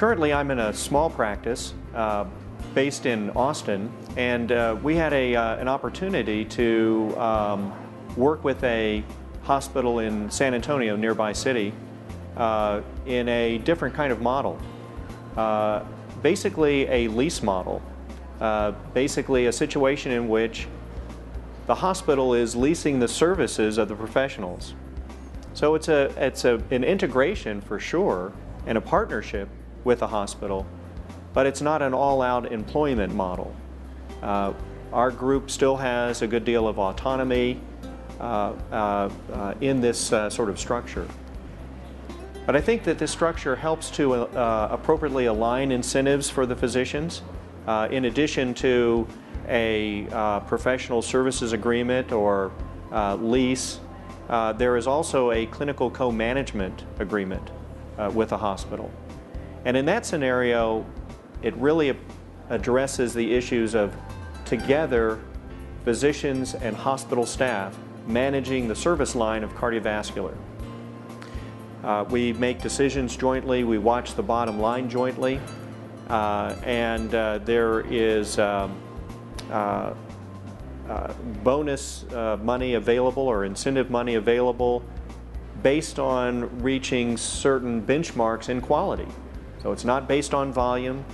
Currently, I'm in a small practice based in Austin, and we had an opportunity to work with a hospital in San Antonio, nearby city, in a different kind of model. Basically a lease model, basically a situation in which the hospital is leasing the services of the professionals. So it's an integration for sure and a partnership with the hospital, but it's not an all-out employment model. Our group still has a good deal of autonomy in this sort of structure. But I think that this structure helps to appropriately align incentives for the physicians. In addition to a professional services agreement or lease, there is also a clinical co-management agreement with the hospital. And in that scenario, it really addresses the issues of together physicians and hospital staff managing the service line of cardiovascular. We make decisions jointly, we watch the bottom line jointly, and there is bonus money available or incentive money available based on reaching certain benchmarks in quality. So it's not based on volume,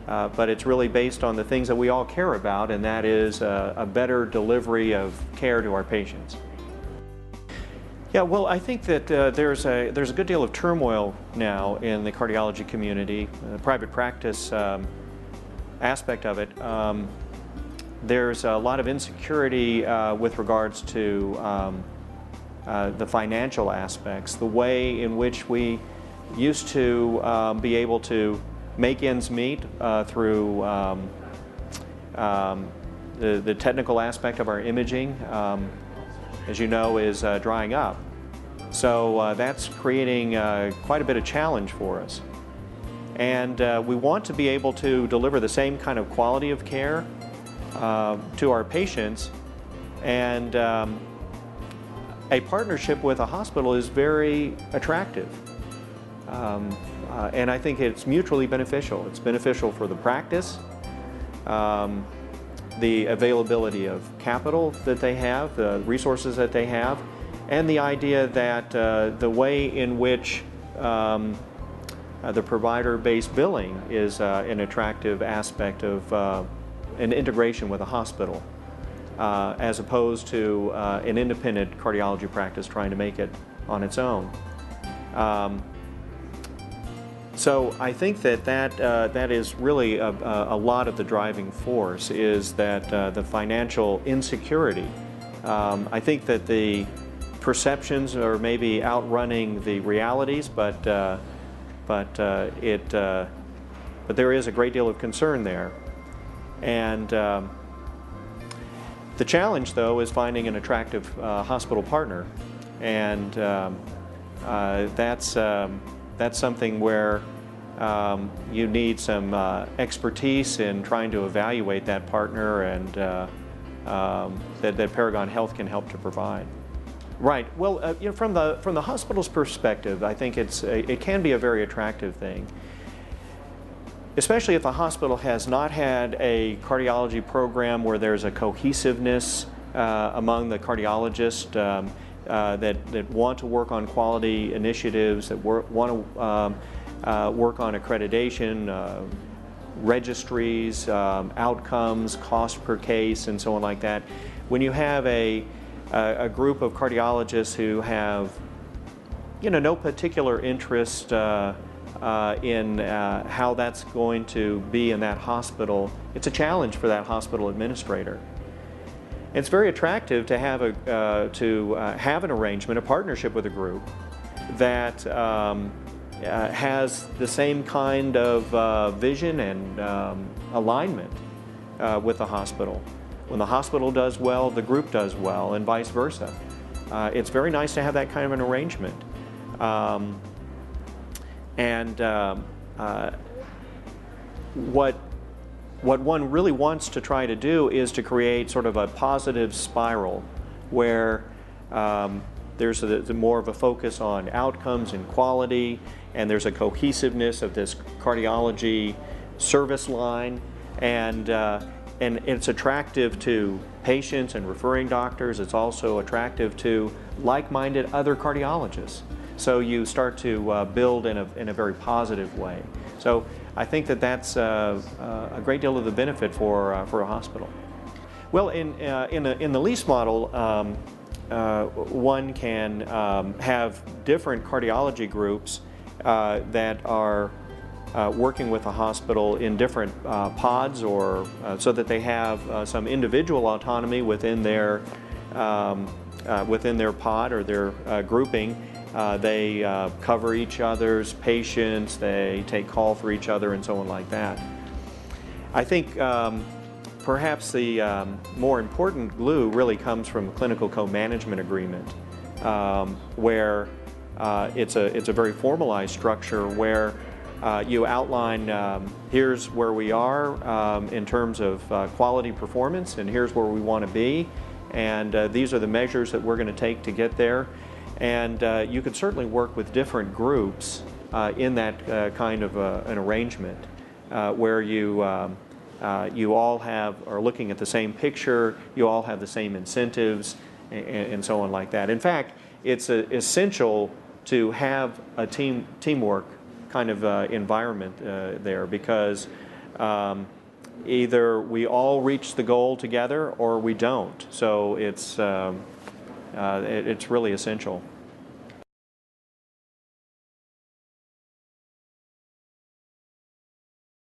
but it's really based on the things that we all care about, and that is a better delivery of care to our patients. Yeah, well, I think that there's a good deal of turmoil now in the cardiology community, the private practice aspect of it. There's a lot of insecurity with regards to the financial aspects, the way in which we used to be able to make ends meet through the technical aspect of our imaging, as you know, is drying up. So that's creating quite a bit of challenge for us. And we want to be able to deliver the same kind of quality of care to our patients, and a partnership with a hospital is very attractive. And I think it's mutually beneficial. It's beneficial for the practice, the availability of capital that they have, the resources that they have, and the idea that the way in which the provider-based billing is an attractive aspect of an integration with a hospital, as opposed to an independent cardiology practice trying to make it on its own. So I think that is really a lot of the driving force, is that the financial insecurity. I think that the perceptions are maybe outrunning the realities, but there is a great deal of concern there. And the challenge, though, is finding an attractive hospital partner, and that's something where you need some expertise in trying to evaluate that partner, and that Paragon Health can help to provide. Right. Well, you know, from the hospital's perspective, I think it can be a very attractive thing, especially if the hospital has not had a cardiology program where there's a cohesiveness among the cardiologists that want to work on quality initiatives, that want to work on accreditation, registries, outcomes, cost per case, and so on like that. When you have a group of cardiologists who have, you know, no particular interest in how that's going to be in that hospital, it's a challenge for that hospital administrator. It's very attractive to have have an arrangement, a partnership with a group that has the same kind of vision and alignment with the hospital. When the hospital does well, the group does well, and vice versa. It's very nice to have that kind of an arrangement. What one really wants to try to do is to create sort of a positive spiral where there's more of a focus on outcomes and quality, and there's a cohesiveness of this cardiology service line, and it's attractive to patients and referring doctors. It's also attractive to like-minded other cardiologists. So you start to build in a very positive way. So I think that that's a great deal of the benefit for a hospital. Well, in the lease model, one can have different cardiology groups that are working with a hospital in different pods, or so that they have some individual autonomy within their pod or their grouping. They cover each other's patients, they take call for each other, and so on like that. I think perhaps the more important glue really comes from clinical co-management agreement, where it's a very formalized structure where you outline here's where we are in terms of quality performance, and here's where we want to be, and these are the measures that we're going to take to get there. And you could certainly work with different groups in that kind of an arrangement where you all are looking at the same picture, you all have the same incentives, and so on like that. In fact, it's essential to have a teamwork kind of environment there, because either we all reach the goal together or we don't. So it's really essential.